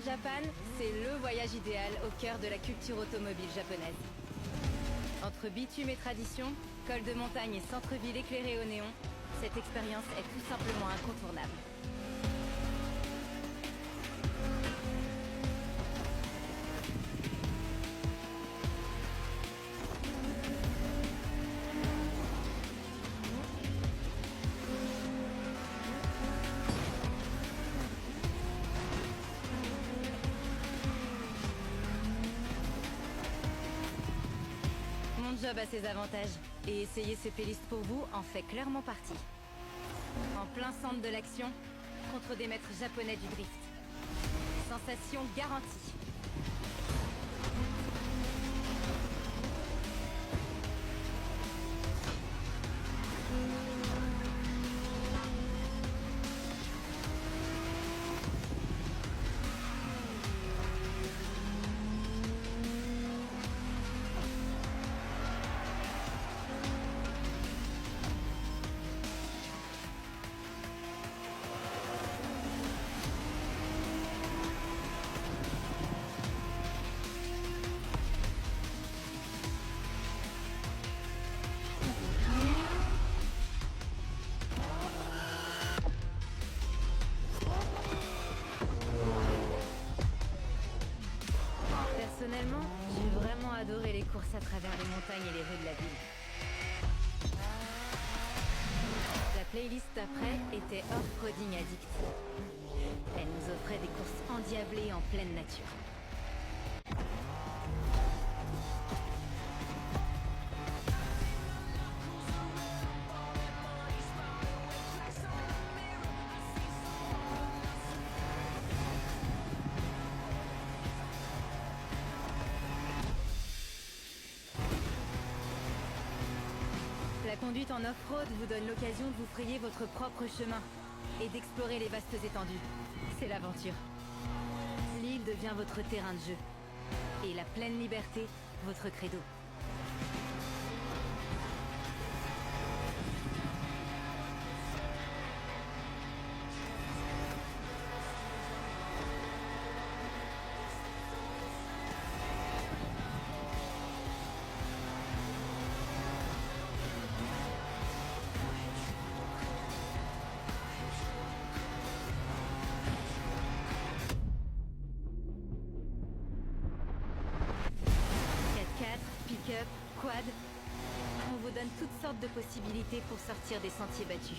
in Japan, c'est le voyage idéal au cœur de la culture automobile japonaise. Entre bitume et tradition, col de montagne et centre-ville éclairé au néon, cette expérience est tout simplement incontournable. Mon job a ses avantages, et essayer ces playlists pour vous en fait clairement partie. En plein centre de l'action, contre des maîtres japonais du drift. Sensation garantie. Personnellement, j'ai vraiment adoré les courses à travers les montagnes et les rues de la ville. La playlist après était Off-Roading Addict. Elle nous offrait des courses endiablées en pleine nature. La conduite en off-road vous donne l'occasion de vous frayer votre propre chemin et d'explorer les vastes étendues. C'est l'aventure. L'île devient votre terrain de jeu et la pleine liberté, votre credo. Pick-up, quad, on vous donne toutes sortes de possibilités pour sortir des sentiers battus.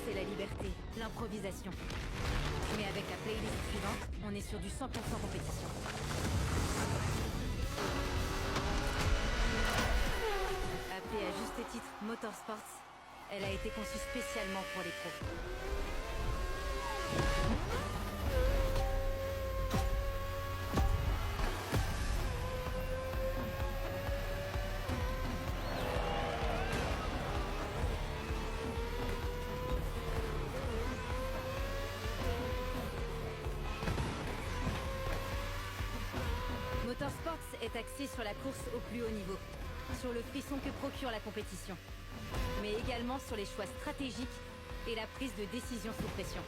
C'est la liberté, l'improvisation. Mais avec la playlist suivante, on est sur du 100% compétition. Appelée à juste titre Motorsports, elle a été conçue spécialement pour les pros. Motorsports est axé sur la course au plus haut niveau, sur le frisson que procure la compétition, mais également sur les choix stratégiques et la prise de décision sous pression.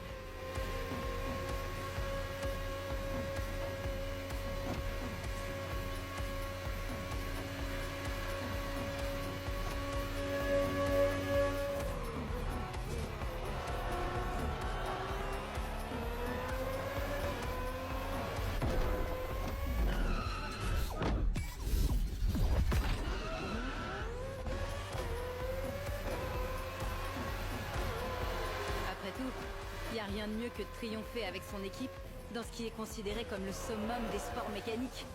Il n'y a rien de mieux que de triompher avec son équipe dans ce qui est considéré comme le summum des sports mécaniques.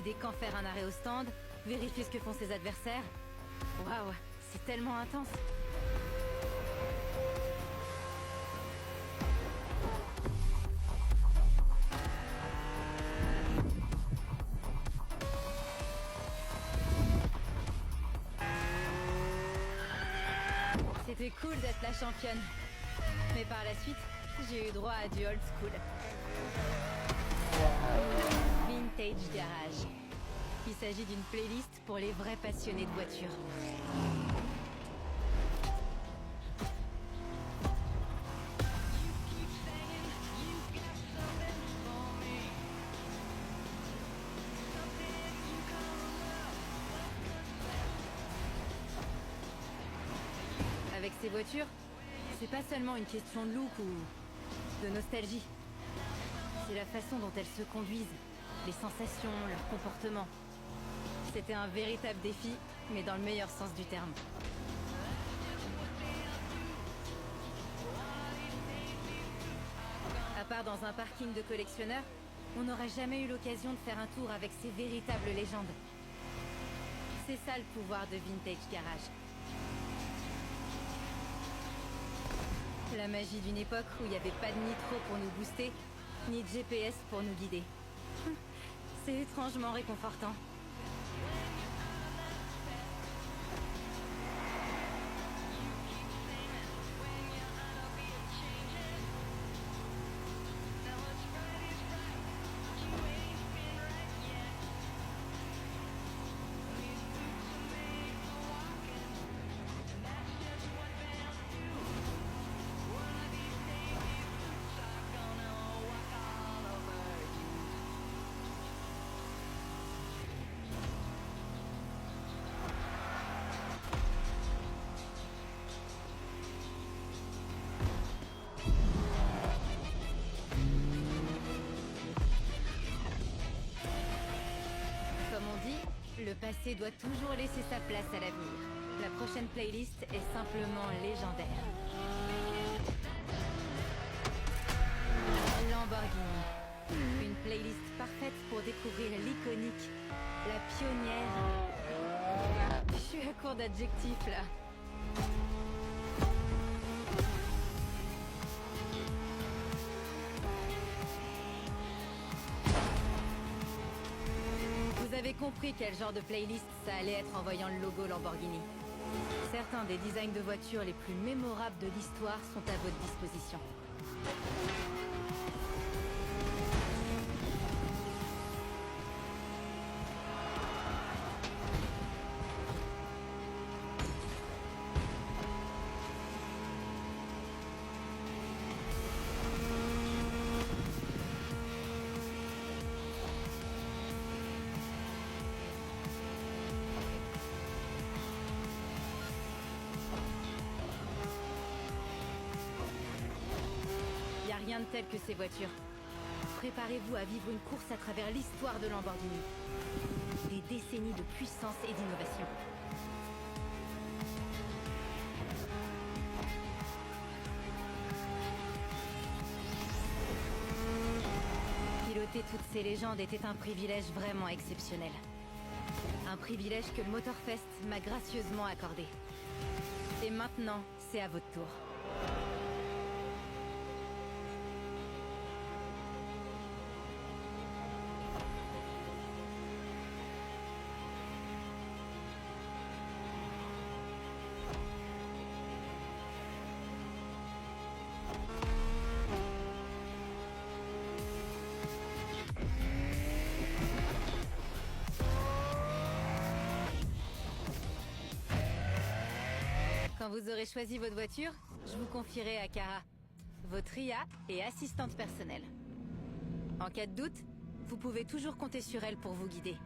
décider quand faire un arrêt au stand, vérifier ce que font ses adversaires. Waouh, c'est tellement intense. C'était cool d'être la championne. Mais par la suite, j'ai eu droit à du old school. Vintage Garage. Il s'agit d'une playlist pour les vrais passionnés de voitures. Avec ces voitures, c'est pas seulement une question de look ou de nostalgie. C'est la façon dont elles se conduisent, les sensations, leur comportement. C'était un véritable défi, mais dans le meilleur sens du terme. À part dans un parking de collectionneurs, on n'aurait jamais eu l'occasion de faire un tour avec ces véritables légendes. C'est ça le pouvoir de Vintage Garage. La magie d'une époque où il n'y avait pas de nitro pour nous booster, ni de GPS pour nous guider. C'est étrangement réconfortant. Le passé doit toujours laisser sa place à l'avenir. La prochaine playlist est simplement légendaire. Lamborghini. Une playlist parfaite pour découvrir l'iconique, la pionnière. Je suis à court d'adjectifs là. Vous avez compris quel genre de playlist ça allait être en voyant le logo Lamborghini. Certains des designs de voitures les plus mémorables de l'histoire sont à votre disposition. Rien de tel que ces voitures. Préparez-vous à vivre une course à travers l'histoire de Lamborghini. Des décennies de puissance et d'innovation. Piloter toutes ces légendes était un privilège vraiment exceptionnel. Un privilège que le Motorfest m'a gracieusement accordé. Et maintenant, c'est à votre tour. Quand vous aurez choisi votre voiture, je vous confierai à Kara, votre IA et assistante personnelle. En cas de doute, vous pouvez toujours compter sur elle pour vous guider.